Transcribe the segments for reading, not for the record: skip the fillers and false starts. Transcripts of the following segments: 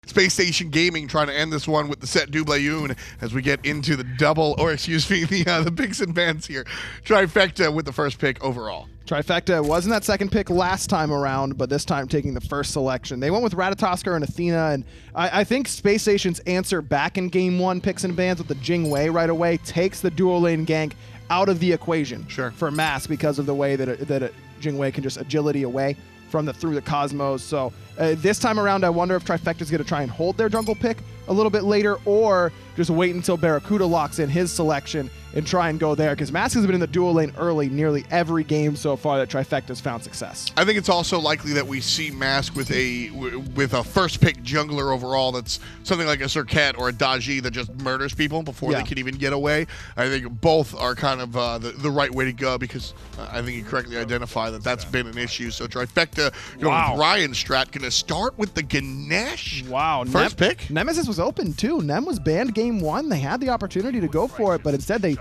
Spacestation Gaming trying to end this one with the set Dublayun as we get into the double, or excuse me, the picks and bans here. Trifecta with the first pick overall. Trifecta wasn't that second pick last time around, but this time taking the first selection. They went with Ratatoskr and Athena, and I think Spacestation's answer back in game one, picks and bans with the Jingwei right away, takes the dual lane gank out of the equation for Mask because of the way that Jingwei can just agility away from through the Cosmos. So this time around, I wonder if Trifecta's going to try and hold their jungle pick a little bit later, or just wait until BaRRaCCuDDa locks in his selection and try and go there, because Mask has been in the dual lane early nearly every game so far that Trifecta's found success. I think it's also likely that we see Mask with a first pick jungler overall that's something like a Circuit or a Daji that just murders people before they can even get away. I think both are kind of the right way to go, because I think you correctly identify that that's been an issue. So Trifecta going with Ryan's strat, going to start with the Ganesha. Wow. First pick? Nemesis was open too. Nem was banned game one. They had the opportunity to go for it, but instead they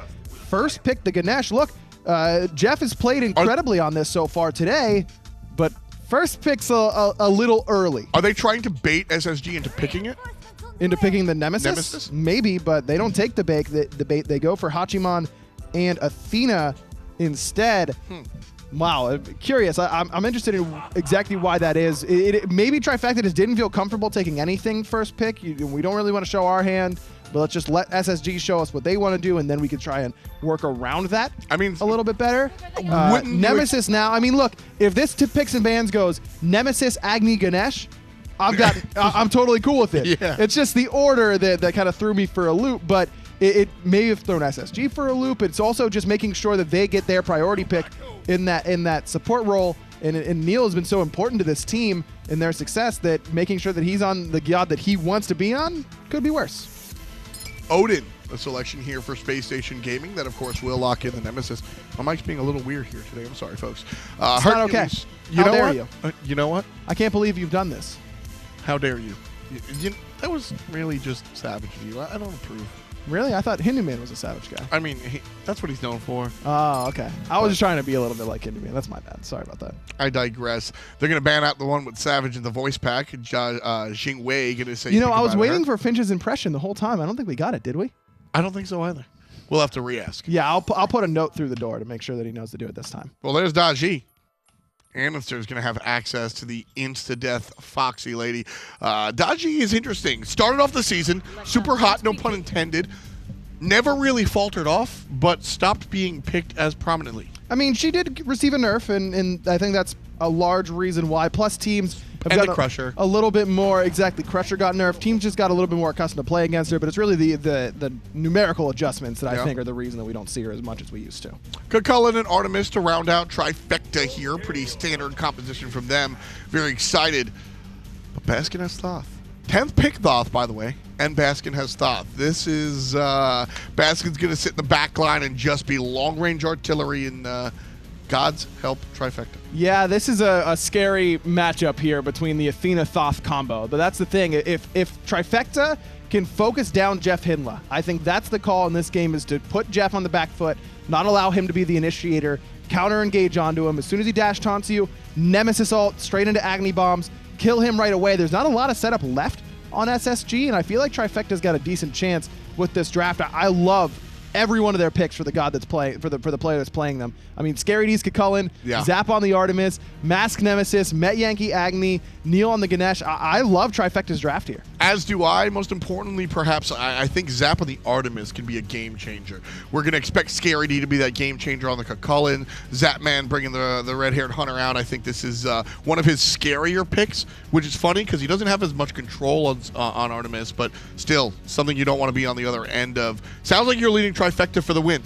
first picked the Ganesha. Look, Jeff has played incredibly on this so far today, but first pick's a little early. Are they trying to bait SSG into picking it? Into picking the Nemesis? Maybe, but they don't take the bait. They go for Hachiman and Athena instead. Wow, curious. I'm interested in exactly why that is. Maybe Trifecta just didn't feel comfortable taking anything first pick. We don't really want to show our hand, but let's just let SSG show us what they want to do, and then we can try and work around that a little bit better. Nemesis now. I mean, look, if this picks and bans goes Nemesis, Agni, Ganesh, I'm totally cool with it. Yeah. It's just the order that kind of threw me for a loop, but it may have thrown SSG for a loop. It's also just making sure that they get their priority pick in that support role. And Neil has been so important to this team and their success that making sure that he's on the god that he wants to be on could be worse. Odin, a selection here for Spacestation Gaming that, of course, will lock in the Nemesis. My mic's being a little weird here today. I'm sorry, folks. It's not okay. How dare you? You know what? I can't believe you've done this. How dare you? That was really just savage of you. I don't approve. Really? I thought Hinduman was a savage guy. I mean, that's what he's known for. Oh, okay. I was just trying to be a little bit like Hinduman. That's my bad. Sorry about that. I digress. They're going to ban out the one with Savage in the voice pack. Jingwei going to say... I was waiting for Finch's impression the whole time. I don't think we got it, did we? I don't think so either. We'll have to re-ask. Yeah, I'll put a note through the door to make sure that he knows to do it this time. Well, there's Daji. Andinster is going to have access to the insta-death Foxy lady. Daji is interesting. Started off the season, super hot, no pun intended. Never really faltered off, but stopped being picked as prominently. I mean, she did receive a nerf, and I think that's a large reason why. Plus, teams have got Crusher. A little bit more. Exactly, Crusher got nerfed. Teams just got a little bit more accustomed to play against her, but it's really the numerical adjustments that I think are the reason that we don't see her as much as we used to. Chulainn and Artemis to round out Trifecta here. Pretty standard composition from them. Very excited. But Baskin has Thoth. 10th pick Thoth, by the way, and Baskin has Thoth. This is Baskin's going to sit in the back line and just be long-range artillery and God's help Trifecta. Yeah, this is a scary matchup here between the Athena-Thoth combo. But that's the thing. If Trifecta can focus down JeffHindla, I think that's the call in this game, is to put Jeff on the back foot, not allow him to be the initiator, counter-engage onto him. As soon as he dash taunts you, Nemesis ult, straight into Agni bombs, kill him right away. There's not a lot of setup left on SSG, and I feel like Trifecta's got a decent chance with this draft. I love every one of their picks for the god that's playing for the player that's playing them. I mean, Scary D's Chulainn, Zap on the Artemis, Mask Nemesis, Metyankey Agni, Neil on the Ganesh. I love Trifecta's draft here. As do I. Most importantly, perhaps, I think Zap on the Artemis can be a game changer. We're going to expect Scary D to be that game changer on the Chulainn. Zapman bringing the red-haired hunter out. I think this is one of his scarier picks, which is funny because he doesn't have as much control on Artemis, but still something you don't want to be on the other end of. Sounds like you're leading Trifecta for the win.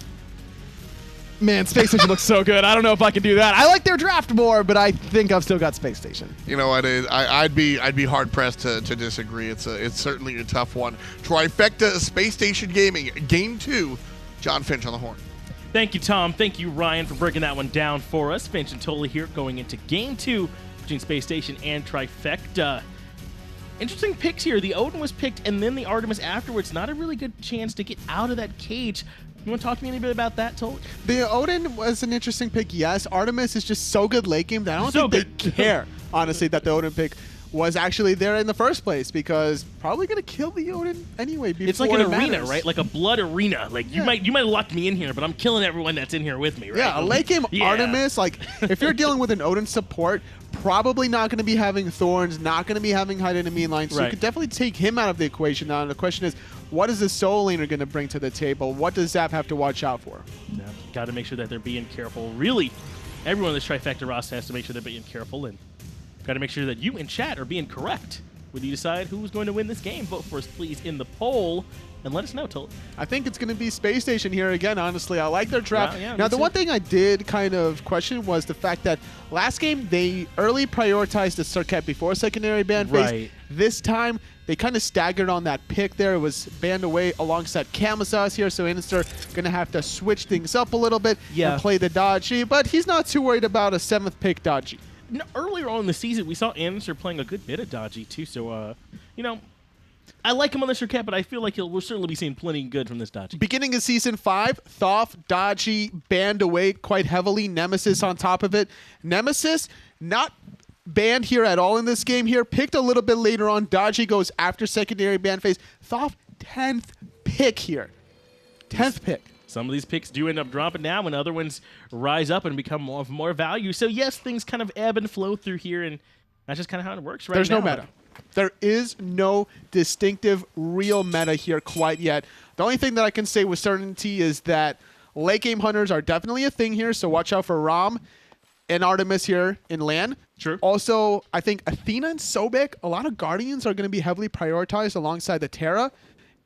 Man, Spacestation looks so good. I don't know if I can do that. I like their draft more, but I think I've still got Spacestation. You know what? I'd be hard pressed to disagree. It's certainly a tough one. Trifecta Spacestation Gaming, Game 2. John Finch on the horn. Thank you, Tom. Thank you, Ryan, for breaking that one down for us. Finch and Tully here going into Game 2 between Spacestation and Trifecta. Interesting picks here. The Odin was picked, and then the Artemis afterwards. Not a really good chance to get out of that cage. You want to talk to me a little bit about that, Tully? The Odin was an interesting pick, yes. Artemis is just so good late game that I don't think they care, honestly, that the Odin pick was actually there in the first place, because probably going to kill the Odin anyway before it's like an arena, matters. right? Like a blood arena. Like you might have locked me in here, but I'm killing everyone that's in here with me, right? Yeah, a late game Artemis, like if you're dealing with an Odin support, probably not going to be having Thorns, not going to be having high enemy lines, so you could definitely take him out of the equation now. And the question is, what is the solo laner going to bring to the table? What does Zap have to watch out for? Yeah, got to make sure that they're being careful. Really, everyone in this Trifecta roster has to make sure they're being careful, and got to make sure that you in chat are being correct when you decide who's going to win this game. Vote for us, please, in the poll, and let us know. I think it's going to be Spacestation here again, honestly. I like their draft. Yeah, now, the one thing I did kind of question was the fact that last game, they early prioritized the Circuit before secondary ban phase. This time, they kind of staggered on that pick there. It was banned away alongside Camusas here, so andinster going to have to switch things up a little bit and play the dodgy, but he's not too worried about a 7th pick dodgy. No, earlier on in the season, we saw andinster playing a good bit of dodgy, too. So, you know, I like him on the Circuit, but I feel like we'll certainly be seeing plenty good from this dodgy. Beginning of Season 5, Thoth, dodgy, banned away quite heavily. Nemesis on top of it. Nemesis, not banned here at all in this game here. Picked a little bit later on. Dodgy goes after secondary ban phase. Thoth, 10th pick here. 10th pick. Some of these picks do end up dropping down when other ones rise up and become more value. So, yes, things kind of ebb and flow through here, and that's just kind of how it works right now. There's no meta. There is no distinctive real meta here quite yet. The only thing that I can say with certainty is that late game hunters are definitely a thing here, so watch out for Rom and Artemis here in LAN. True. Also, I think Athena and Sobek, a lot of Guardians are going to be heavily prioritized alongside the Terra.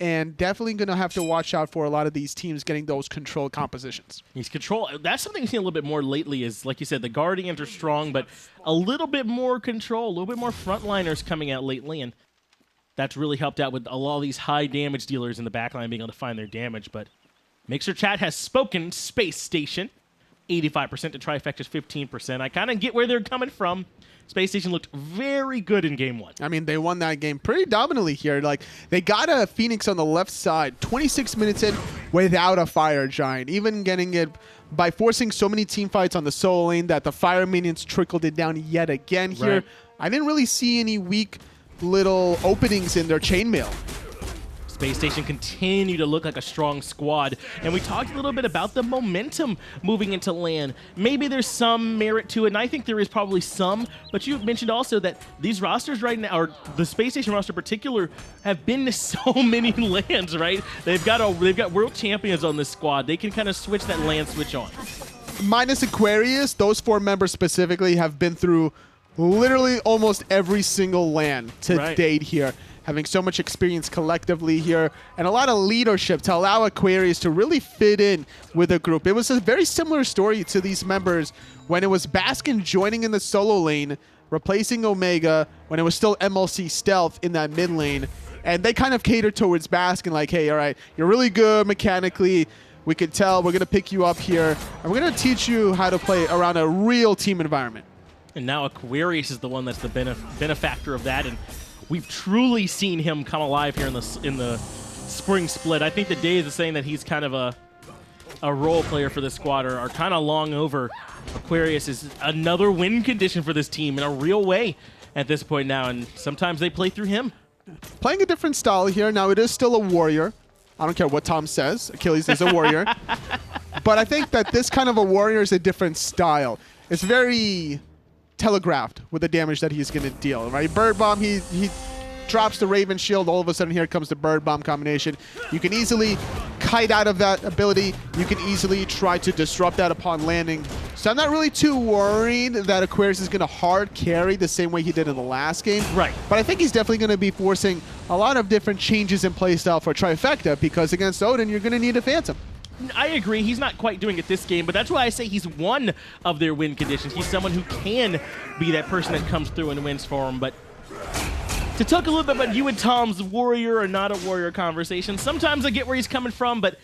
And definitely going to have to watch out for a lot of these teams getting those control compositions. He's control. That's something we've seen a little bit more lately is, like you said, the Guardians are strong, but a little bit more control, a little bit more frontliners coming out lately, and that's really helped out with a lot of these high damage dealers in the backline being able to find their damage. But Mixer Chat has spoken. Space Station, 85% to Trifecta's 15%. I kind of get where they're coming from. Spacestation looked very good in Game 1. I mean, they won that game pretty dominantly here. Like, they got a Phoenix on the left side 26 minutes in without a Fire Giant, even getting it by forcing so many team fights on the solo lane that the Fire Minions trickled it down yet again here. Right. I didn't really see any weak little openings in their chainmail. Spacestation continue to look like a strong squad, and we talked a little bit about the momentum moving into LAN. Maybe there's some merit to it, and I think there is probably some, but you mentioned also that these rosters right now, or the Spacestation roster in particular, have been to so many LANs, right? They've got world champions on this squad. They can kind of switch that LAN switch on. Minus Aquarius, those 4 members specifically have been through literally almost every single LAN to date here, having so much experience collectively here and a lot of leadership to allow Aquarius to really fit in with the group. It was a very similar story to these members when it was Baskin joining in the solo lane, replacing Omega when it was still MLC Stealth in that mid lane, and they kind of catered towards Baskin like, hey, all right, you're really good mechanically. We can tell we're going to pick you up here, and we're going to teach you how to play around a real team environment. And now Aquarius is the one that's the benefactor of that, and we've truly seen him come alive here in the spring split. I think the days of saying that he's kind of a role player for this squad are kind of long over. Aquarius is another win condition for this team in a real way at this point now, and sometimes they play through him. Playing a different style here. Now, it is still a warrior. I don't care what Tom says. Achilles is a warrior. But I think that this kind of a warrior is a different style. It's very telegraphed with the damage that he's going to deal, right? Bird Bomb, he drops the Raven Shield. All of a sudden, here comes the Bird Bomb combination. You can easily kite out of that ability. You can easily try to disrupt that upon landing. So I'm not really too worried that Aquarius is going to hard carry the same way he did in the last game. Right. But I think he's definitely going to be forcing a lot of different changes in playstyle for Trifecta, because against Odin, you're going to need a Phantom. I agree. He's not quite doing it this game, but that's why I say he's one of their win conditions. He's someone who can be that person that comes through and wins for him. But to talk a little bit about you and Tom's warrior or not a warrior conversation, sometimes I get where he's coming from, but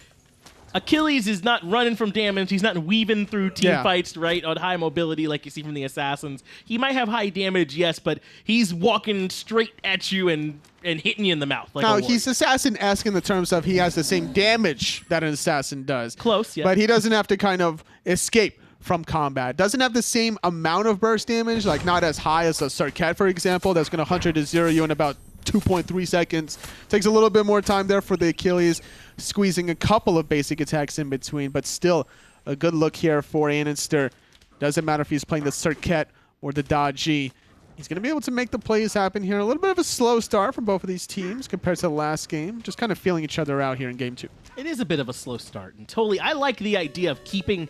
Achilles is not running from damage. He's not weaving through team fights, right, on high mobility like you see from the Assassins. He might have high damage, yes, but he's walking straight at you and hitting you in the mouth. Like now, he's Assassin-esque in the terms of he has the same damage that an Assassin does. Close, yeah. But he doesn't have to kind of escape from combat. Doesn't have the same amount of burst damage, like not as high as a Circuit, for example, that's going to 100 to 0 you in about 2.3 seconds. Takes a little bit more time there for the Achilles, squeezing a couple of basic attacks in between, but still a good look here for andinster. Doesn't matter if he's playing the Circuit or the Dodgy. He's going to be able to make the plays happen here. A little bit of a slow start from both of these teams compared to the last game. Just kind of feeling each other out here in game 2. It is a bit of a slow start. And totally, I like the idea of keeping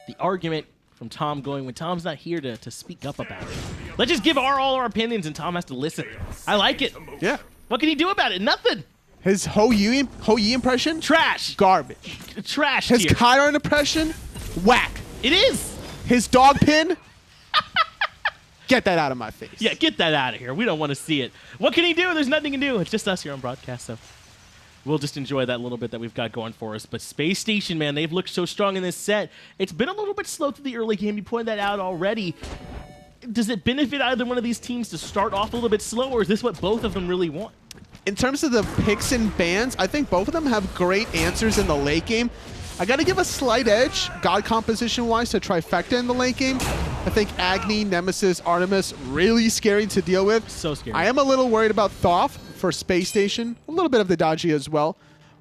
the argument from Tom going when Tom's not here to speak up about it. Let's just give all our opinions and Tom has to listen. I like it. Yeah. What can he do about it? Nothing. His Ho Yi impression? Trash. Garbage. Trash His tier. Chiron impression? Whack. It is. His dog pin? Get that out of my face. Yeah, get that out of here. We don't want to see it. What can he do? There's nothing he can do. It's just us here on broadcast, so we'll just enjoy that little bit that we've got going for us. But Spacestation, man, they've looked so strong in this set. It's been a little bit slow through the early game. You pointed that out already. Does it benefit either one of these teams to start off a little bit slow, or is this what both of them really want? In terms of the picks and bans, I think both of them have great answers in the late game. I got to give a slight edge, god composition-wise, to Trifecta in the late game. I think Agni, Nemesis, Artemis, really scary to deal with. So scary. I am a little worried about Thoth for Spacestation, a little bit of the Dodgy as well.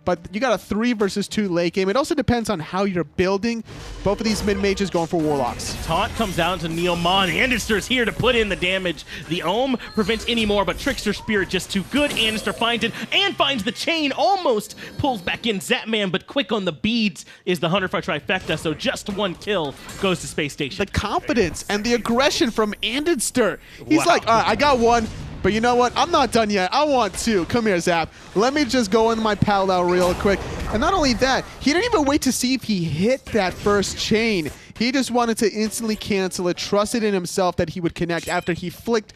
But you got a 3 versus 2 late game. It also depends on how you're building. Both of these mid-mages going for Warlocks. Taunt comes out to NeiruMah, and andinster's here to put in the damage. The Ohm prevents any more, but Trickster Spirit just too good. andinster finds it and finds the chain, almost pulls back in Zapman, but quick on the beads is the Hunter for Trifecta, so just 1 kill goes to Spacestation. The confidence and the aggression from andinster. He's Wow. like, all right, I got 1. But you know what? I'm not done yet. I want 2. Come here, Zap. Let me just go into my parallel real quick. And not only that, he didn't even wait to see if he hit that first chain. He just wanted to instantly cancel it, trusted in himself that he would connect after he flicked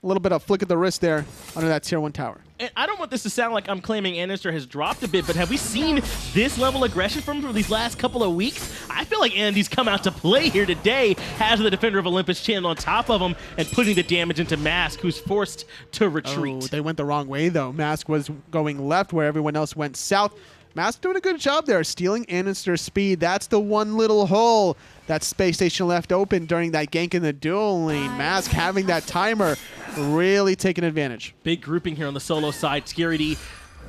a little bit of flick of the wrist there under that tier 1 tower. And I don't want this to sound like I'm claiming andinster has dropped a bit, but have we seen this level of aggression from him for these last couple of weeks? I feel like Andy's come out to play here today, has the Defender of Olympus chain on top of him, and putting the damage into Mask, who's forced to retreat. Oh, they went the wrong way, though. Mask was going left where everyone else went south. Mask doing a good job there, stealing andinster's speed. That's the one little hole that Spacestation left open during that gank in the duel lane. Mask having that timer, really taking advantage. Big grouping here on the solo side. ScariD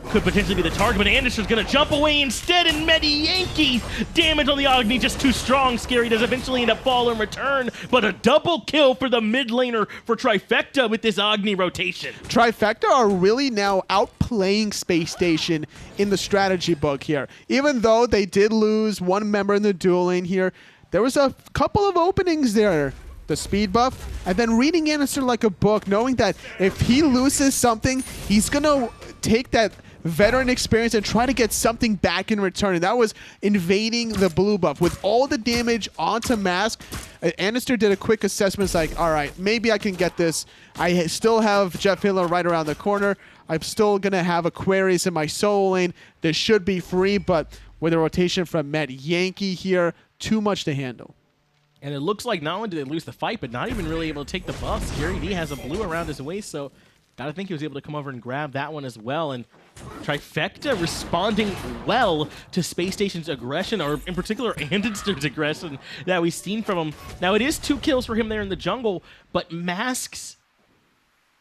could potentially be the target, but andinster's going to jump away instead, and Metyankey damage on the Agni just too strong. ScariD does eventually end up falling in return, but a double kill for the mid laner for Trifecta with this Agni rotation. Trifecta are really now outplaying Spacestation in the strategy book here. Even though they did lose 1 member in the duel lane here, there was a couple of openings there. The speed buff, and then reading andinster like a book, knowing that if he loses something, he's going to take that veteran experience and try to get something back in return. And that was invading the blue buff. With all the damage onto Mask, andinster did a quick assessment. It's like, all right, maybe I can get this. I still have JeffHindla right around the corner. I'm still going to have Aquarius in my solo lane. This should be free, but with a rotation from Metyankey here, too much to handle. And it looks like not only did they lose the fight, but not even really able to take the buff. ScariD has a blue around his waist, so gotta think he was able to come over and grab that one as well. And Trifecta responding well to Spacestation's aggression, or in particular andinster's aggression that we've seen from him. Now it is 2 kills for him there in the jungle, but Mask's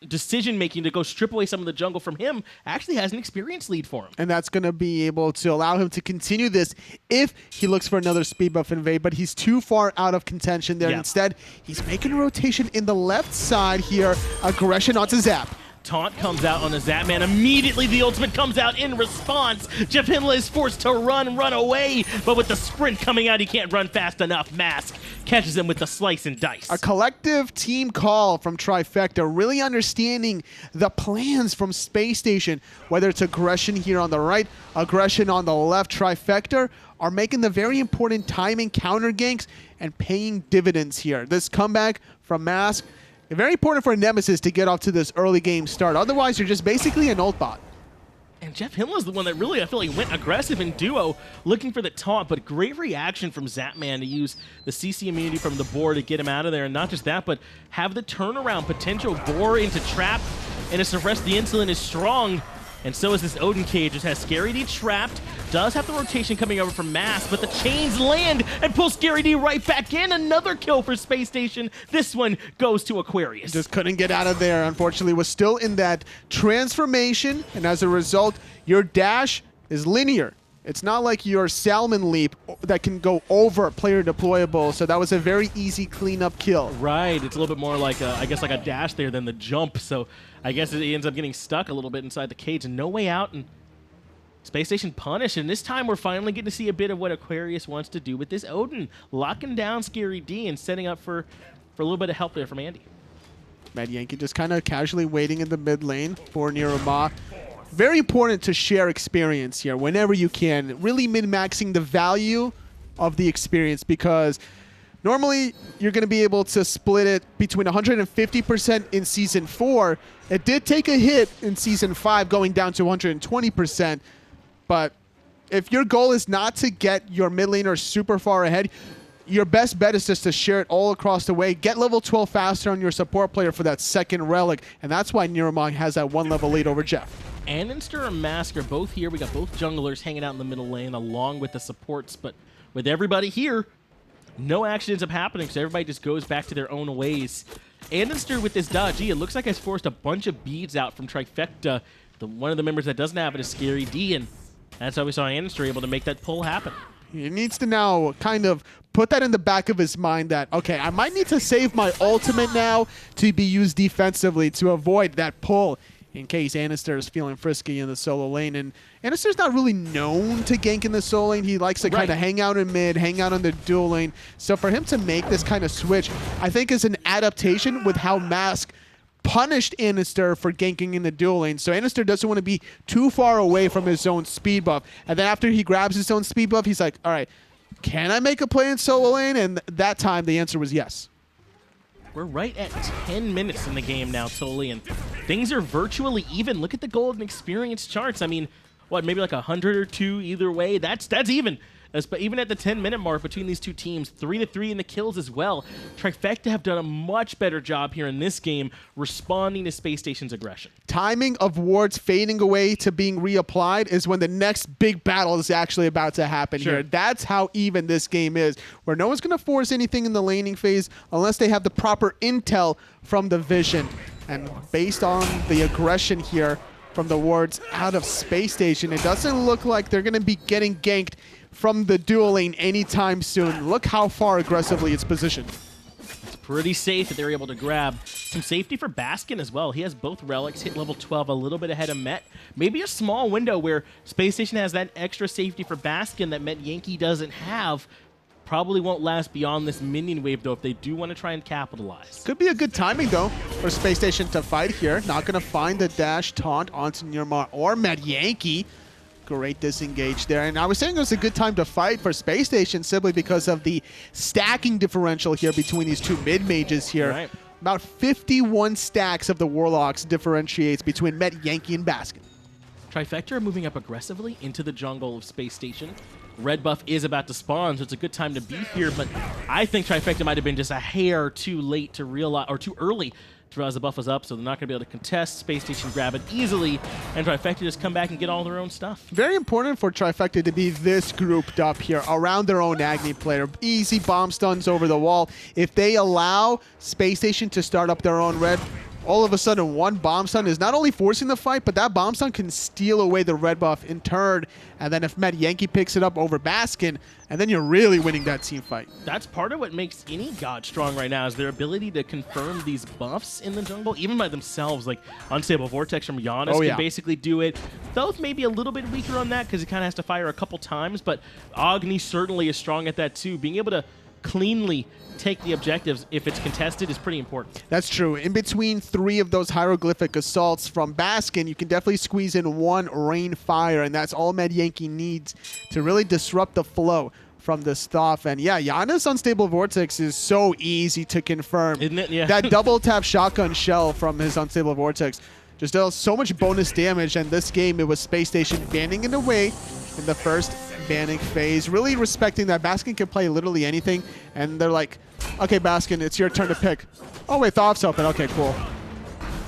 decision-making to go strip away some of the jungle from him actually has an experience lead for him. And that's going to be able to allow him to continue this if he looks for another speed buff invade, but he's too far out of contention there. Yeah. Instead, he's making a rotation in the left side here. Aggression onto Zap. Taunt comes out on the Zapman. Immediately the ultimate comes out in response. JeffHindla is forced to run away, but with the sprint coming out, he can't run fast enough. Mask catches him with the slice and dice. A collective team call from Trifecta, really understanding the plans from Spacestation, whether it's aggression here on the right, aggression on the left. Trifecta are making the very important timing counter ganks and paying dividends here. This comeback from Mask, very important for Nemesis to get off to this early game start. Otherwise, you're just basically an ult bot. And JeffHindla is the one that really, I feel like, went aggressive in duo, looking for the taunt, but great reaction from Zapman to use the CC immunity from the board to get him out of there. And not just that, but have the turnaround potential. Bore into trap, and to suppress the insulin is strong. And so is this Odin cage, which has ScaryD trapped. Does have the rotation coming over from Mass, but the chains land and pull ScaryD right back in. Another kill for Spacestation. This one goes to Aquarius. Just couldn't get out of there, unfortunately. Was still in that transformation, and as a result, your dash is linear. It's not like your Salmon Leap that can go over player deployable, so that was a very easy cleanup kill. Right, it's a little bit more like, I guess, like a dash there than the jump, so I guess it ends up getting stuck a little bit inside the cage and no way out, and Spacestation punished, and this time we're finally getting to see a bit of what Aquarius wants to do with this Odin, locking down ScaryD and setting up for a little bit of help there from Andy. Metyankey just kind of casually waiting in the mid lane for NeiruMah. Very important to share experience here whenever you can. Really min-maxing the value of the experience, because normally you're going to be able to split it between 150% in Season 4. It did take a hit in Season 5 going down to 120%, but if your goal is not to get your mid laner super far ahead, your best bet is just to share it all across the way. Get level 12 faster on your support player for that second relic, and that's why NeiruMah has that 1 level lead over Jeff. Andinster and Mask are both here. We got both junglers hanging out in the middle lane along with the supports, but with everybody here, no action ends up happening, so everybody just goes back to their own ways. Andinster with this dodge, it looks like has forced a bunch of beads out from Trifecta. One of the members that doesn't have it is ScaryD, and that's how we saw Andinster able to make that pull happen. He needs to now kind of put that in the back of his mind that, okay, I might need to save my ultimate now to be used defensively to avoid that pull in case Andinster is feeling frisky in the solo lane. And Andinster's not really known to gank in the solo lane. He likes to kind of hang out in mid, hang out on the dual lane. So for him to make this kind of switch, I think is an adaptation with how Mask punished Andinster for ganking in the dual lane. So Andinster doesn't want to be too far away from his own speed buff. And then after he grabs his own speed buff, he's like, all right, can I make a play in solo lane? And that time the answer was yes. We're right at 10 minutes in the game now, Tully, and things are virtually even. Look at the golden experience charts. I mean, what, maybe like 100 or 2 either way? That's even. But even at the 10-minute mark between these two teams, 3-3 in the kills as well. Trifecta have done a much better job here in this game responding to Space Station's aggression. Timing of wards fading away to being reapplied is when the next big battle is actually about to happen here. That's how even this game is, where no one's going to force anything in the laning phase unless they have the proper intel from the vision. And based on the aggression here from the wards out of Space Station, it doesn't look like they're going to be getting ganked from the dual lane anytime soon. Look how far aggressively it's positioned. It's pretty safe that they're able to grab some safety for Baskin as well. He has both relics, hit level 12, a little bit ahead of Met. Maybe a small window where Space Station has that extra safety for Baskin that Metyankey doesn't have. Probably won't last beyond this minion wave, though, if they do want to try and capitalize. Could be a good timing, though, for Space Station to fight here. Not going to find the dash taunt onto NeiruMah or Metyankey. Great disengage there. And I was saying it was a good time to fight for Space Station simply because of the stacking differential here between these two mid-mages here. Right. About 51 stacks of the Warlocks differentiates between Metyankey and Baskin. Trifecta are moving up aggressively into the jungle of Space Station. Red buff is about to spawn, so it's a good time to be here, but I think Trifecta might have been just a hair too late to realize, or too early to realize the buff was up, so they're not going to be able to contest. Space Station grab it easily, and Trifecta just come back and get all their own stuff. Very important for Trifecta to be this grouped up here around their own Agni player. Easy bomb stuns over the wall. If they allow Space Station to start up their own red, all of a sudden one bomb stun is not only forcing the fight, but that bomb stun can steal away the red buff in turn. And then if Metyankey picks it up over Baskin, and then you're really winning that team fight. That's part of what makes any god strong right now, is their ability to confirm these buffs in the jungle, even by themselves. Like Unstable Vortex from Giannis can basically do it. Thoth may be a little bit weaker on that because he kind of has to fire a couple times, but Agni certainly is strong at that too. Being able to cleanly take the objectives if it's contested is pretty important. That's true. In between 3 of those hieroglyphic assaults from Baskin, you can definitely squeeze in 1 rain fire, and that's all Metyankey needs to really disrupt the flow from this stuff. And yeah, Giannis Unstable Vortex is so easy to confirm. Isn't it? Yeah. That double tap shotgun shell from his Unstable Vortex just does so much bonus damage, and this game it was Space Station banning it away in the first banning phase, really respecting that Baskin can play literally anything, and they're like, okay, Baskin, it's your turn to pick. Oh wait, Thoth's open. Okay, cool.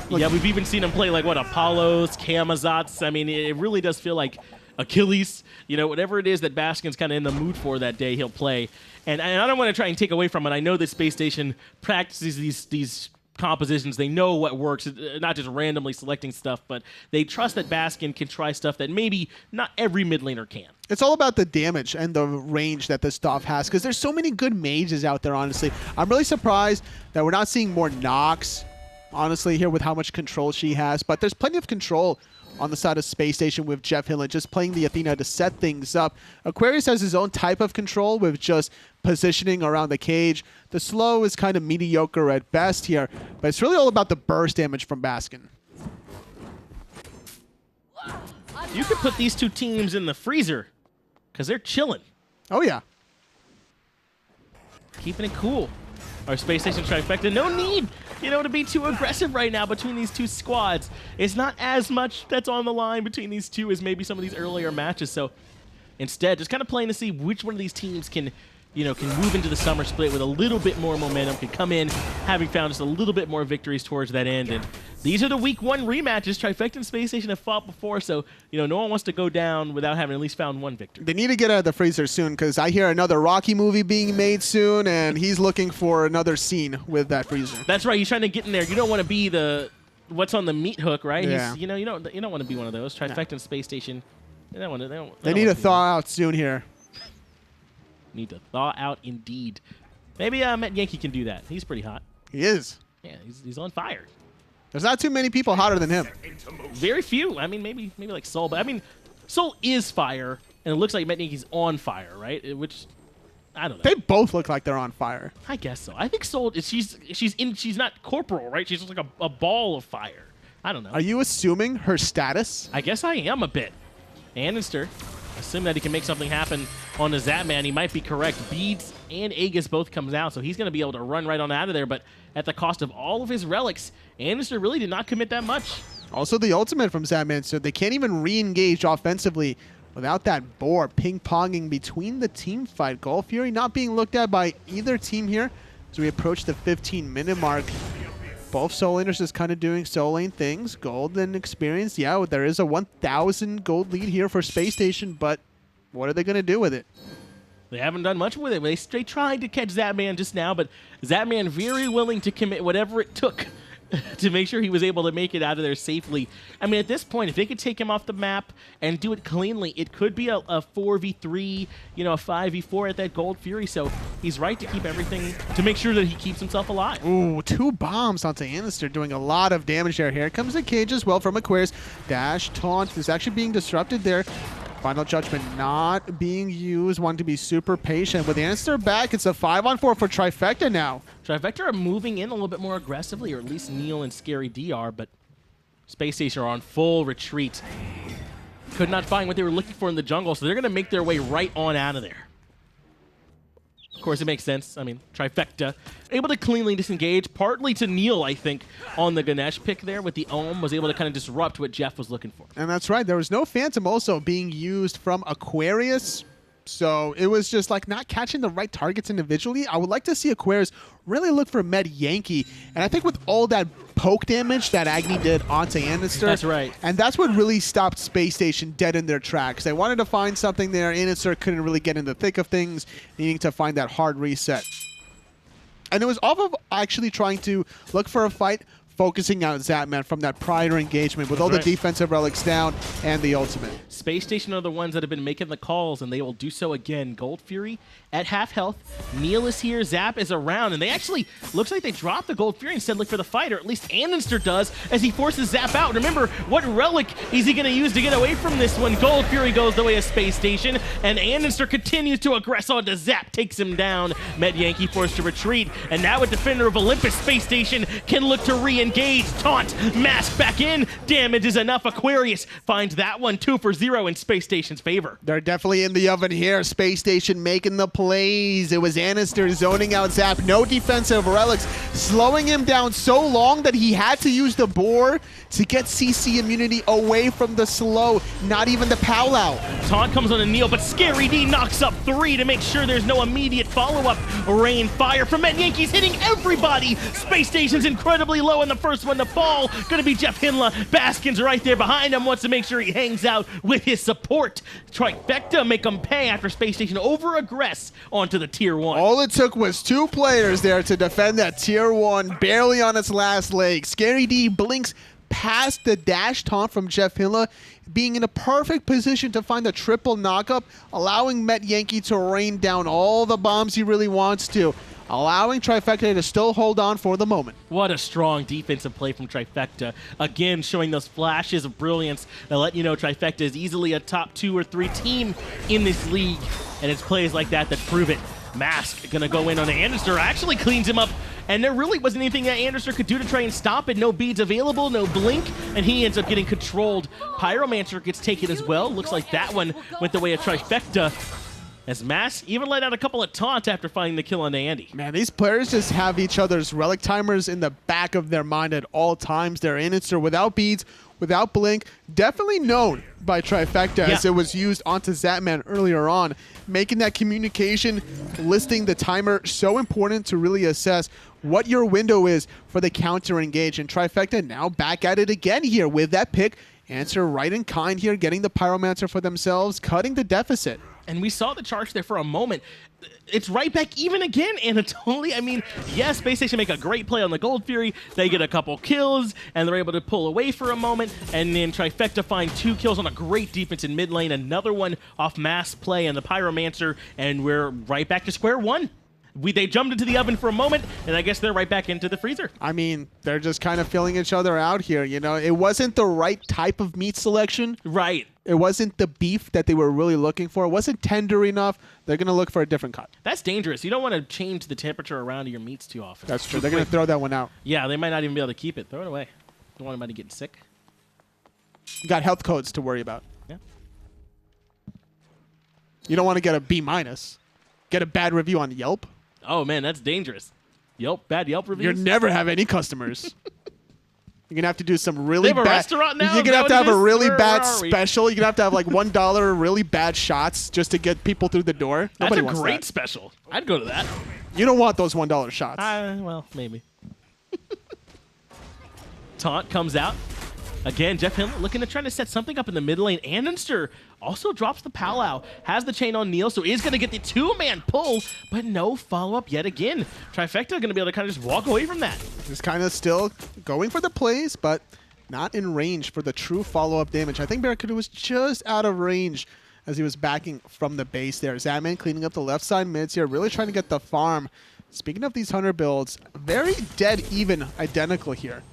Like, yeah, we've even seen him play like what, Apollos, Camazotz. I mean, it really does feel like Achilles. You know, whatever it is that Baskin's kind of in the mood for that day, he'll play. And I don't want to try and take away from it. I know that Space Station practices these compositions. They know what works, not just randomly selecting stuff, but they trust that Baskin can try stuff that maybe not every mid laner can. It's all about the damage and the range that this stuff has, because there's so many good mages out there, honestly. I'm really surprised that we're not seeing more Nox, honestly, here with how much control she has, but there's plenty of control on the side of Space Station with JeffHindla just playing the Athena to set things up. Aquarius has his own type of control with just positioning around the cage. The slow is kind of mediocre at best here, but it's really all about the burst damage from Baskin. You could put these two teams in the freezer because they're chilling. Oh, yeah. Keeping it cool. Our Space Station Trifecta, no need, you know, to be too aggressive right now between these two squads. It's not as much that's on the line between these two as maybe some of these earlier matches. So instead, just kind of playing to see which one of these teams can, you know, can move into the summer split with a little bit more momentum, can come in having found just a little bit more victories towards that end. And these are the week 1 rematches. Trifecta and Space Station have fought before, so, you know, no one wants to go down without having at least found one victory. They need to get out of the freezer soon, because I hear another Rocky movie being made soon, and he's looking for another scene with that freezer. That's right. He's trying to get in there. You don't want to be the what's on the meat hook, right? Yeah. You know, you don't want to be one of those. Trifecta and Space Station. They don't want to. They need to thaw out soon here. Need to thaw out indeed. Maybe Metyankey can do that. He's pretty hot. He is. Yeah, he's on fire. There's not too many people hotter than him. Very few. I mean, maybe like Soul, but I mean, Soul is fire, and it looks like Metyankey's on fire, right? Which I don't know. They both look like they're on fire. I guess so. I think Soul she's not corporal, right? She's just like a ball of fire. I don't know. Are you assuming her status? I guess I am a bit. Andinster, assume that he can make something happen on the Zapman. He might be correct. Beads and Aegis both comes out, so he's going to be able to run right on out of there, but at the cost of all of his relics, Andinster really did not commit that much. Also the ultimate from Zapman, so they can't even re-engage offensively without that boar ping-ponging between the team fight. Gold Fury not being looked at by either team here as we approach the 15-minute mark. Both soul laners just kind of doing soul lane things. Gold and experience. Yeah, there is a 1,000 gold lead here for Space Station, but what are they going to do with it? They haven't done much with it. They tried to catch Zapman just now, but Zapman very willing to commit whatever it took to make sure he was able to make it out of there safely. I mean, at this point, if they could take him off the map and do it cleanly, it could be a 4v3, you know, a 5v4 at that Gold Fury. So he's right to keep everything, to make sure that he keeps himself alive. Ooh, 2 bombs onto Andinster, doing a lot of damage there. Here comes the cage as well from Aquarius. Dash, taunt is actually being disrupted there. Final Judgment not being used. Want to be super patient. With Andinster back, it's a 5-on-4 for Trifecta now. Trifecta are moving in a little bit more aggressively, or at least Neil and Scary D are, but Space Station are on full retreat. Could not find what they were looking for in the jungle, so they're going to make their way right on out of there. Of course, it makes sense. I mean, Trifecta able to cleanly disengage, partly to Neil, I think, on the Ganesh pick there with the Ohm, was able to kind of disrupt what Jeff was looking for. And that's right. There was no Phantom also being used from Aquarius. So it was just like not catching the right targets individually. I would like to see Aquarius really look for Metyankey. And I think with all that poke damage that Agni did onto Andinster. That's right. And that's what really stopped Space Station dead in their tracks. They wanted to find something there. Andinster couldn't really get in the thick of things, needing to find that hard reset. And it was off of actually trying to look for a fight, focusing on Zapman from that prior engagement with all the defensive relics down and the ultimate. Space Station are the ones that have been making the calls, and they will do so again. Gold Fury at half health. Neil is here. Zap is around, and they actually, looks like they dropped the Gold Fury instead look for the fight, or at least Andinster does, as he forces Zap out. Remember, what relic is he going to use to get away from this one? Gold Fury goes the way of Space Station, and Andinster continues to aggress onto Zap, takes him down. Metyankey forced to retreat, and now a defender of Olympus, Space Station can look to re-engage. Taunt, mask back in, damage is enough. Aquarius finds that one 2-for-0 in Space Station's favor. They're definitely in the oven here. Space Station making the plays. It was Andinster zoning out Zap. No defensive relics, slowing him down so long that he had to use the boar to get CC immunity away from the slow. Not even the Powwow. Taunt comes on a Neil, but Scary D knocks up 3 to make sure there's no immediate follow-up rain fire from Metyankey's hitting everybody. Space Station's incredibly low and the first one to fall. Gonna be JeffHindla. Baskin's right there behind him, wants to make sure he hangs out with his support. Trifecta make him pay after Space Station over-aggress onto the tier 1. All it took was 2 players there to defend that tier 1, barely on its last leg. ScaryD blinks past the dash taunt from JeffHindla, being in a perfect position to find a triple knockup, allowing Metyankey to rain down all the bombs he really wants to, allowing Trifecta to still hold on for the moment. What a strong defensive play from Trifecta. Again, showing those flashes of brilliance that let you know Trifecta is easily a top 2 or 3 team in this league. And it's plays like that that prove it. Mask gonna go in on andinster, actually cleans him up, and there really wasn't anything that andinster could do to try and stop it. No beads available, no blink, and he ends up getting controlled. Pyromancer gets taken as well. Looks like that one went the way of Trifecta, as Mask even let out a couple of taunts after finding the kill on Andy. Man, these players just have each other's relic timers in the back of their mind at all times. They're andinster without beads, without blink, definitely known by Trifecta as it was used onto Zapman earlier on, making that communication, listing the timer so important to really assess what your window is for the counter engage. And Trifecta now back at it again here with that pick. Answer right in kind here, getting the Pyromancer for themselves, cutting the deficit. And we saw the charge there for a moment. It's right back even again, Anatoly. I mean, yes, Space Station make a great play on the Gold Fury. They get a couple kills, and they're able to pull away for a moment. And then Trifecta find 2 kills on a great defense in mid lane. Another one off Mask play and the Pyromancer, and we're right back to square one. They jumped into the oven for a moment, and I guess they're right back into the freezer. I mean, they're just kind of filling each other out here. You know, it wasn't the right type of meat selection. Right. It wasn't the beef that they were really looking for. It wasn't tender enough. They're going to look for a different cut. That's dangerous. You don't want to change the temperature around your meats too often. That's true. They're going to throw that one out. Yeah, they might not even be able to keep it. Throw it away. Don't want anybody getting sick. You got health codes to worry about. Yeah. You don't want to get a B-. Get a bad review on Yelp. Oh, man, that's dangerous. Bad Yelp reviews? You'll never have any customers. You're going to have to do some really they have bad... a restaurant now? You're going to have to have a really Where bad are we? special. You're going to have to have like $1 really bad shots just to get people through the door. That's Nobody a wants great that. special. I'd go to that. You don't want those $1 shots. Well, maybe. Taunt comes out. Again, JeffHindla looking to try to set something up in the mid lane. andinster also drops the Powwow. Has the chain on Neil, so is going to get the 2-man pull, but no follow-up yet again. Trifecta going to be able to kind of just walk away from that. Just kind of still going for the plays, but not in range for the true follow-up damage. I think BaRRaCCuDDa was just out of range as he was backing from the base there. Zapman cleaning up the left side mids here, really trying to get the farm. Speaking of these Hunter builds, very dead even identical here.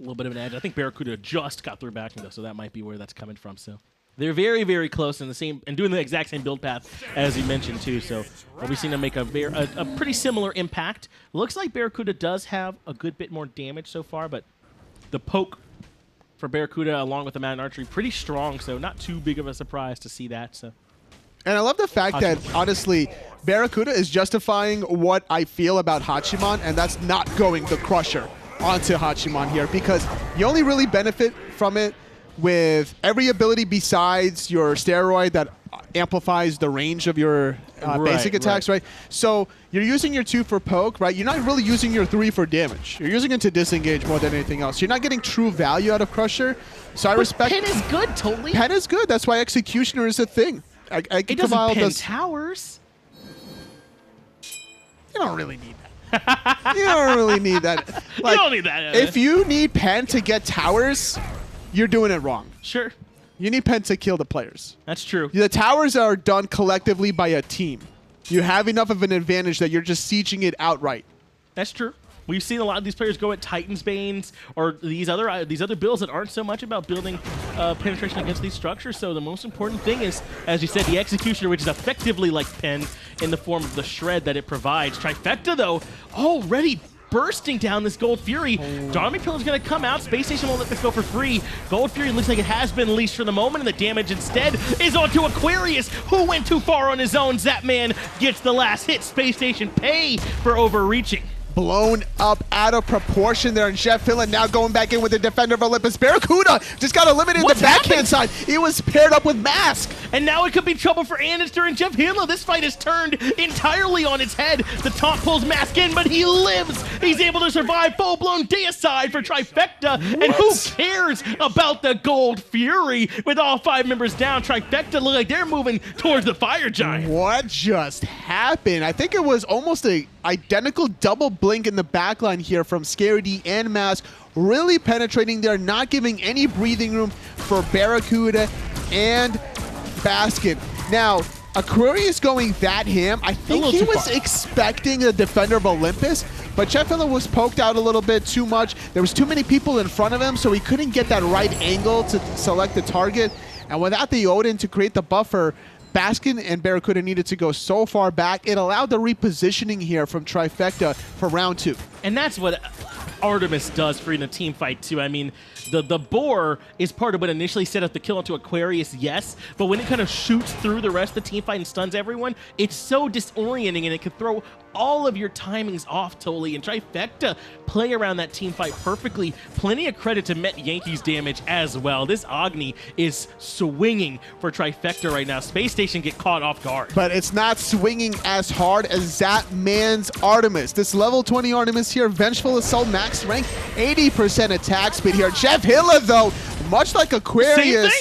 A little bit of an edge. I think BaRRaCCuDDa just got through backing though, so that might be where that's coming from. So they're very, very close in the same and doing the exact same build path as you mentioned too. So we'll be seeing them make a pretty similar impact. Looks like BaRRaCCuDDa does have a good bit more damage so far, but the poke for BaRRaCCuDDa along with the Mountain Archery pretty strong. So not too big of a surprise to see that. So. And I love the fact that, honestly, BaRRaCCuDDa is justifying what I feel about Hachiman, and that's not going the Crusher onto Hachiman here, because you only really benefit from it with every ability besides your steroid that amplifies the range of your basic attacks, right? So you're using your 2 for poke, right? You're not really using your 3 for damage. You're using it to disengage more than anything else. You're not getting true value out of Crusher, so I respect... Pen is good, totally. Pen is good. That's why Executioner is a thing. It doesn't pen towers. You don't really need that. You don't really need that. Like, you don't need that. If you need Pen to get towers, you're doing it wrong. Sure. You need Pen to kill the players. That's true. The towers are done collectively by a team. You have enough of an advantage that you're just sieging it outright. That's true. We've seen a lot of these players go at Titan's Banes or these other builds that aren't so much about building penetration against these structures. So the most important thing is, as you said, the Executioner, which is effectively like Pen in the form of the shred that it provides. Trifecta, though, already bursting down this Gold Fury. Darmy Pillar's going to come out. Space Station won't let this go for free. Gold Fury looks like it has been unleashed for the moment, and the damage instead is onto Aquarius, who went too far on his own. Zapman gets the last hit. Space Station pay for overreaching. blown up out of proportion there, and JeffHindla now going back in with the defender of Olympus. BaRRaCCuDDa just got eliminated the backhand side. He was paired up with Mask. And now it could be trouble for andinster and JeffHindla. This fight is turned entirely on its head. The taunt pulls Mask in, but he lives. He's able to survive. Full-blown deicide for Trifecta. And who cares about the Gold Fury? With all 5 members down, Trifecta look like they're moving towards the Fire Giant. What just happened? I think it was almost a identical double blink in the backline here from ScaryD and Mask, really penetrating there, not giving any breathing room for BaRRaCCuDDa and Baskin. Now, Aquarius going that ham, I think he was expecting a defender of Olympus, but JeffHindla was poked out a little bit too much. There was too many people in front of him, so he couldn't get that right angle to select the target. And without the Odin to create the buffer, Baskin and BaRRaCCuDDa needed to go so far back. It allowed the repositioning here from Trifecta for round 2. And that's what Artemis does for in a team fight too. I mean, the boar is part of what initially set up the kill onto Aquarius, yes, but when it kind of shoots through the rest of the team fight and stuns everyone, it's so disorienting and it can throw all of your timings off totally. And Trifecta play around that team fight perfectly. Plenty of credit to Metyankey's damage as well. This Agni is swinging for Trifecta right now. Spacestation get caught off guard. But it's not swinging as hard as Zapman's Artemis. This level 20 Artemis here, Vengeful Assault, max rank, 80% attack speed here. JeffHindla, though, much like Aquarius,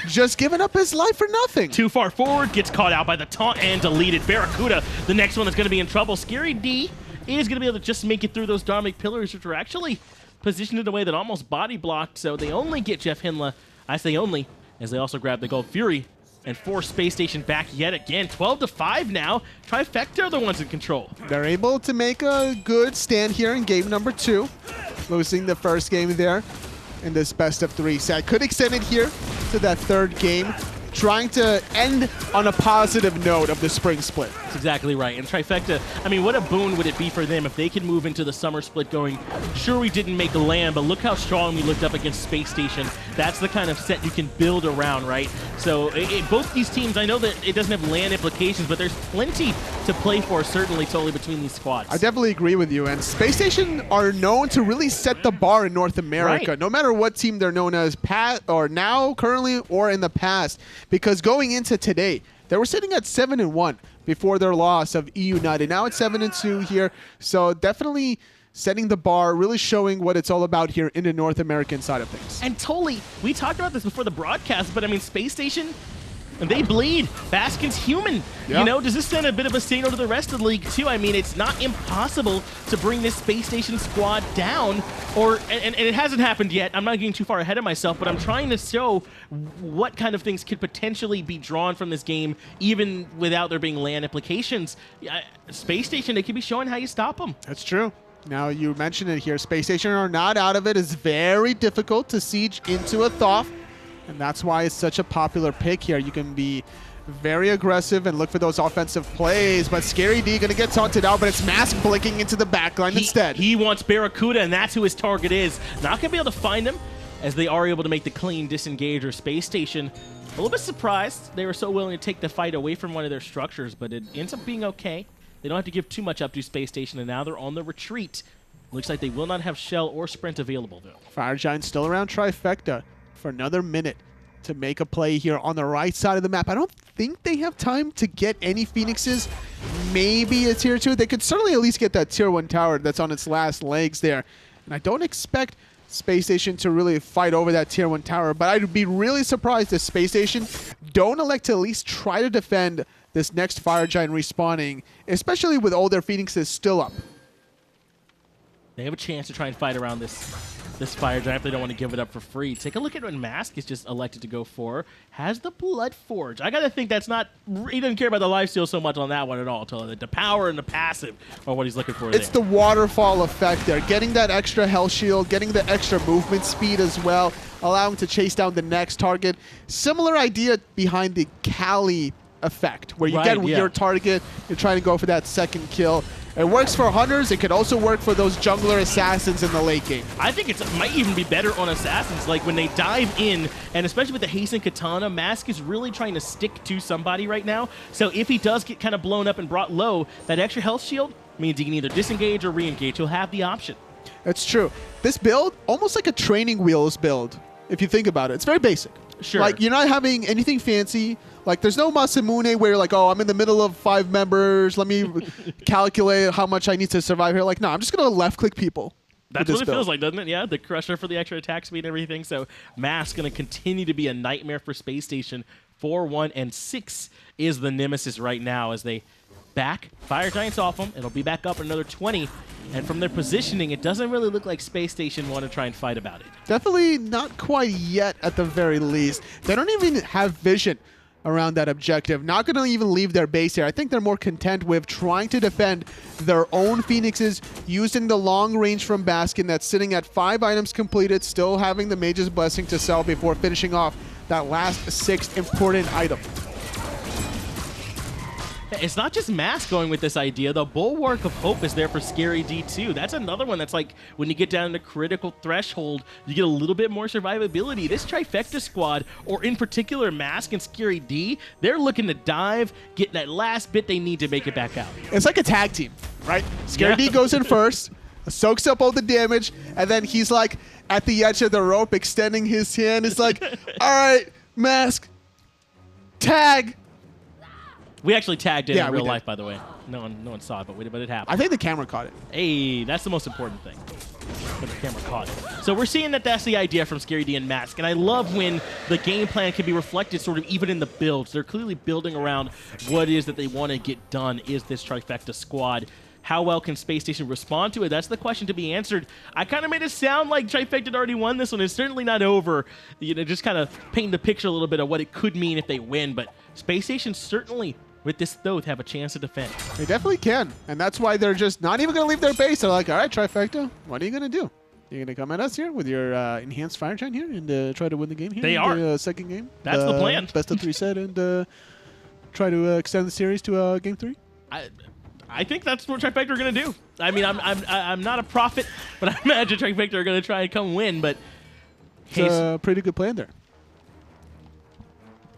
just giving up his life for nothing. Too far forward, gets caught out by the taunt and deleted. BaRRaCCuDDa, the next one that's going to be in trouble. ScaryD is going to be able to just make it through those Dharmic pillars, which are actually positioned in a way that almost body blocked, so they only get JeffHindla. I say only, as they also grab the Gold Fury and force Spacestation back yet again. 12-5 now. Trifecta are the ones in control. They're able to make a good stand here in game number 2, losing the first game there in this best-of-3 set. Could extend it here to that 3rd game, trying to end on a positive note of the spring split. That's exactly right. And Trifecta, I mean, what a boon would it be for them if they could move into the summer split going, sure, we didn't make the land, but look how strong we looked up against Spacestation. That's the kind of set you can build around, right? So both these teams, I know that it doesn't have land implications, but there's plenty to play for, certainly, totally, between these squads. I definitely agree with you. And Spacestation are known to really set the bar in North America, right, no matter what team they're known as, or now, currently, or in the past. Because going into today, they were sitting at 7-1 before their loss of eUnited. Now it's 7-2 here, so definitely setting the bar, really showing what it's all about here in the North American side of things. And totally, we talked about this before the broadcast, but I mean, Spacestation, they bleed. Baskin's human. Yeah. You know, does this send a bit of a signal to the rest of the league too? I mean, it's not impossible to bring this Spacestation squad down, and it hasn't happened yet. I'm not getting too far ahead of myself, but I'm trying to show what kind of things could potentially be drawn from this game, even without there being land implications. Spacestation, they could be showing how you stop them. That's true. Now, you mentioned it here. Spacestation are not out of it. It's very difficult to siege into a Thoth, and that's why it's such a popular pick here. You can be very aggressive and look for those offensive plays, but ScaryD going to get taunted out, but it's Mask blinking into the backline instead. He wants BaRRaCCuDDa, and that's who his target is. Not going to be able to find him, as they are able to make the clean disengage. Or Spacestation, a little bit surprised they were so willing to take the fight away from one of their structures, but it ends up being okay. They don't have to give too much up to Spacestation, and now they're on the retreat. Looks like they will not have Shell or Sprint available, though. Fire Giant still around Trifecta for another minute to make a play here on the right side of the map. I don't think they have time to get any Phoenixes. Maybe a tier 2. They could certainly at least get that tier 1 tower that's on its last legs there. And I don't expect Spacestation to really fight over that tier 1 tower, but I'd be really surprised if Spacestation don't elect to at least try to defend this next Fire Giant respawning, especially with all their Phoenixes still up. They have a chance to try and fight around this Fire Giant if they don't want to give it up for free. Take a look at what Mask is just elected to go for. Has the Blood Forge. I got to think that's not... He doesn't care about the lifesteal so much on that one at all. The power and the passive are what he's looking for It's the waterfall effect there. Getting that extra health shield, getting the extra movement speed as well, allowing to chase down the next target. Similar idea behind the Kali effect, where you get your target, you're trying to go for that second kill. It works for hunters. It could also work for those jungler assassins in the late game. I think it might even be better on assassins. Like when they dive in, and especially with the hasten katana, Mask is really trying to stick to somebody right now. So if he does get kind of blown up and brought low, that extra health shield means he can either disengage or re-engage. He'll have the option. That's true. This build, almost like a training wheels build, if you think about it. It's very basic. Sure. Like, you're not having anything fancy. Like, there's no Masamune where you're like, oh, I'm in the middle of 5 members. Let me calculate how much I need to survive here. Like, no, I'm just going to left-click people. That's what it feels like, doesn't it? Yeah, the Crusher for the extra attack speed and everything. So Mask going to continue to be a nightmare for Space Station. 4-1 and 6 is the Nemesis right now as they back Fire Giants off them. It'll be back up another 20. And from their positioning, it doesn't really look like Space Station want to try and fight about it. Definitely not quite yet at the very least. They don't even have vision around that objective. Not going to even leave their base here. I think they're more content with trying to defend their own Phoenixes using the long range from Baskin that's sitting at 5 items completed, still having the Mage's Blessing to sell before finishing off that last 6th important item. It's not just Mask going with this idea. The Bulwark of Hope is there for Scary D too. That's another one that's like when you get down to critical threshold, you get a little bit more survivability. This Trifecta squad, or in particular Mask and Scary D, they're looking to dive, get that last bit they need to make it back out. It's like a tag team, right? Scary D goes in first, soaks up all the damage, and then he's like at the edge of the rope, extending his hand. It's like, all right, Mask, tag. We actually tagged it in real did. life, by the way. No one saw it, but it happened. I think the camera caught it. Hey, that's the most important thing. But the camera caught it. So we're seeing that that's the idea from Scary D and Mask. And I love when the game plan can be reflected sort of even in the builds. They're clearly building around what it is that they want to get done is this Trifecta squad. How well can Space Station respond to it? That's the question to be answered. I kind of made it sound like Trifecta had already won this one. It's certainly not over. You know, just kind of paint the picture a little bit of what it could mean if they win. But Space Station certainly, with this Thoth, have a chance to defend. They definitely can. And that's why they're just not even going to leave their base. They're like, all right, Trifecta, what are you going to do? You're going to come at us here with your enhanced Fire Giant here and try to win the game here? They are. The second game? That's the plan. Best of 3 set and try to extend the series to game 3? I think that's what Trifecta are going to do. I mean, I'm not a prophet, but I imagine Trifecta are going to try and come win. But it's a pretty good plan there.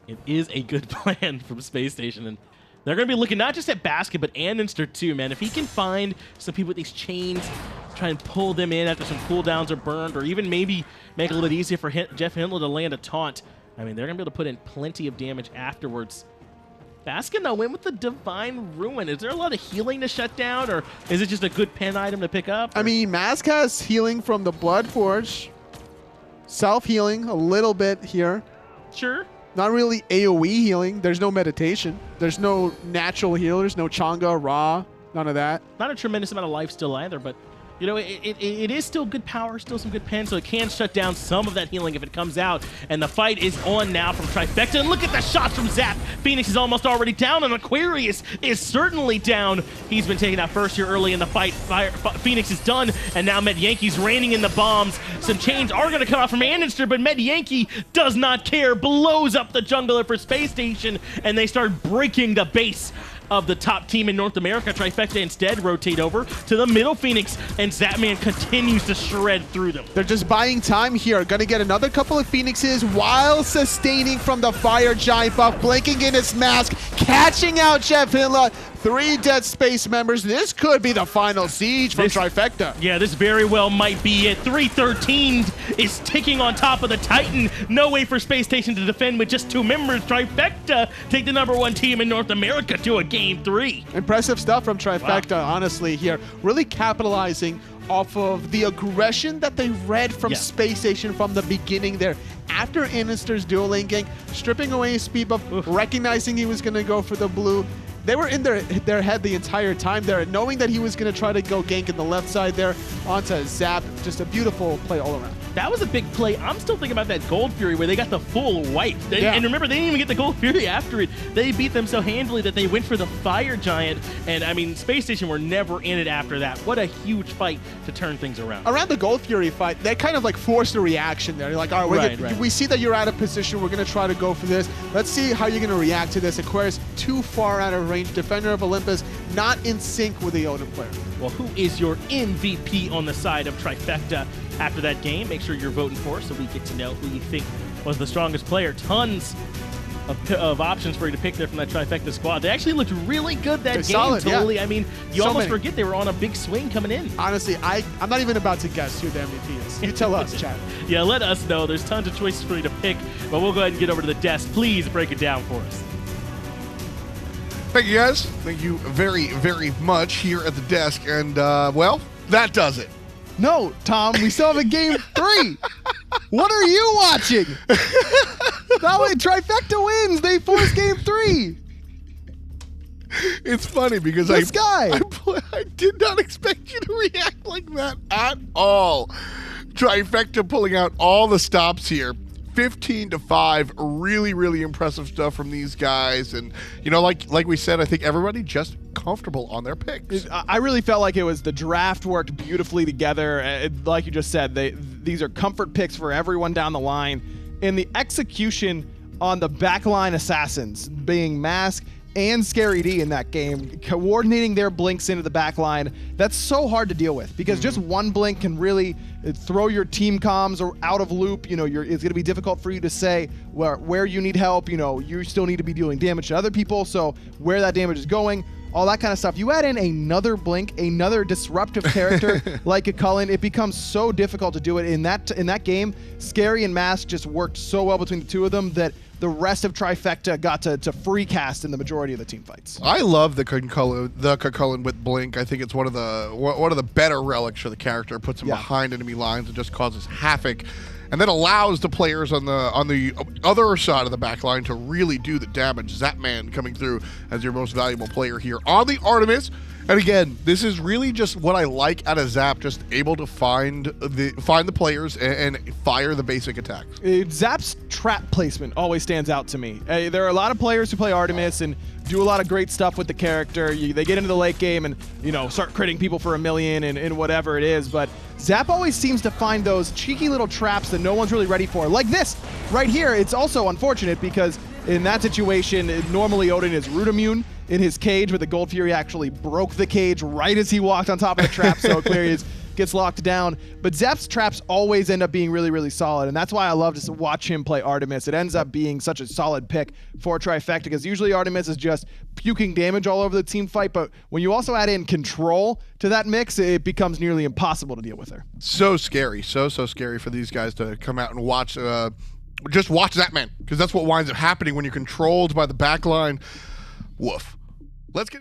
It is a good plan from Space Station, and they're going to be looking not just at Baskin, but andinster too, man. If he can find some people with these chains, try and pull them in after some cooldowns are burned, or even maybe make it a little bit easier for JeffHindla to land a taunt, I mean, they're going to be able to put in plenty of damage afterwards. Baskin, though, went with the Divine Ruin. Is there a lot of healing to shut down, or is it just a good pen item to pick up? I mean, Mask has healing from the Blood Forge. Self-healing a little bit here. Sure. Not really AoE healing. There's no meditation. There's no natural healers, no Changa, Ra, none of that. Not a tremendous amount of life still either, but you know, it is still good power, still some good pen, so it can shut down some of that healing if it comes out. And the fight is on now from Trifecta. And look at the shots from Zap. Phoenix is almost already down, and Aquarius is certainly down. He's been taken out first here early in the fight. Phoenix is done, and now Metyankey's raining in the bombs. Some chains are going to come out from andinster, but Metyankey does not care, blows up the jungler for Space Station, and they start breaking the base of the top team in North America. Trifecta instead rotate over to the middle Phoenix, and Zapman continues to shred through them. They're just buying time here. Gonna get another couple of Phoenixes while sustaining from the Fire Giant buff, blinking in its mask, catching out JeffHindla. 3 dead space members. This could be the final siege from Trifecta. Yeah, this very well might be it. 313 is ticking on top of the Titan. No way for Space Station to defend with just 2 members. Trifecta take the #1 team in North America to a game 3. Impressive stuff from Trifecta, honestly, here. Really capitalizing off of the aggression that they read from Space Station from the beginning there. After andinster's dual linking, stripping away his speed buff, recognizing he was going to go for the blue. They were in their head the entire time there, knowing that he was going to try to go gank in the left side there onto Zap. Just a beautiful play all around. That was a big play. I'm still thinking about that Gold Fury where they got the full wipe. And remember, they didn't even get the Gold Fury after it. They beat them so handily that they went for the Fire Giant. And, I mean, Space Station were never in it after that. What a huge fight to turn things around. Around the Gold Fury fight, they kind of like forced a reaction there. You're like, all right, we see that you're out of position. We're going to try to go for this. Let's see how you're going to react to this. Aquarius, too far out of range. Defender of Olympus, not in sync with the Odin player. Well, who is your MVP on the side of Trifecta after that game? Make sure you're voting for us so we get to know who you think was the strongest player. Tons of options for you to pick there from that Trifecta squad. They actually looked really good that game, solid, totally. yeah. I mean, you almost forget they were on a big swing coming in. Honestly, I'm not even about to guess who the MVP is. You tell us, chat. Yeah, let us know. There's tons of choices for you to pick, but we'll go ahead and get over to the desk. Please break it down for us. Thank you, guys. Thank you very, very much here at the desk. And, well, that does it. No, Tom, we still have a game 3. What are you watching? That way, Trifecta wins. They force game 3. It's funny because I did not expect you to react like that at all. Trifecta pulling out all the stops here. 15-5, really, really impressive stuff from these guys, and you know, like we said, I think everybody just comfortable on their picks. I really felt like it was the draft worked beautifully together. Like you just said, these are comfort picks for everyone down the line, and the execution on the backline assassins being Mask and ScaryD in that game, coordinating their blinks into the backline, that's so hard to deal with because just one blink can really throw your team comms out of loop. You know, it's going to be difficult for you to say where you need help. You know, you still need to be dealing damage to other people, so where that damage is going, all that kind of stuff. You add in another blink, another disruptive character like a Chulainn, it becomes so difficult to do it. In that game, Scary and Mask just worked so well between the two of them that the rest of Trifecta got to free cast in the majority of the team fights. I love the Chulainn with Blink. I think it's one of the better relics for the character. It puts him behind enemy lines and just causes havoc, and then allows the players on the other side of the back line to really do the damage. Zapman coming through as your most valuable player here on the Artemis. And again, this is really just what I like out of Zap, just able to find the players and fire the basic attacks. Zap's trap placement always stands out to me. There are a lot of players who play Artemis and do a lot of great stuff with the character. They get into the late game and, you know, start critting people for $1 million and whatever it is. But Zap always seems to find those cheeky little traps that no one's really ready for. Like this right here. It's also unfortunate because in that situation, normally Odin is root immune in his cage, but the Gold Fury actually broke the cage right as he walked on top of the trap, so Aquarius gets locked down. But Zap's traps always end up being really, really solid, and that's why I love to watch him play Artemis. It ends up being such a solid pick for Trifecta, because usually Artemis is just puking damage all over the team fight, but when you also add in control to that mix, it becomes nearly impossible to deal with her. So scary, so scary for these guys to come out and watch, just watch Zapman, because that's what winds up happening when you're controlled by the backline. Woof. Let's get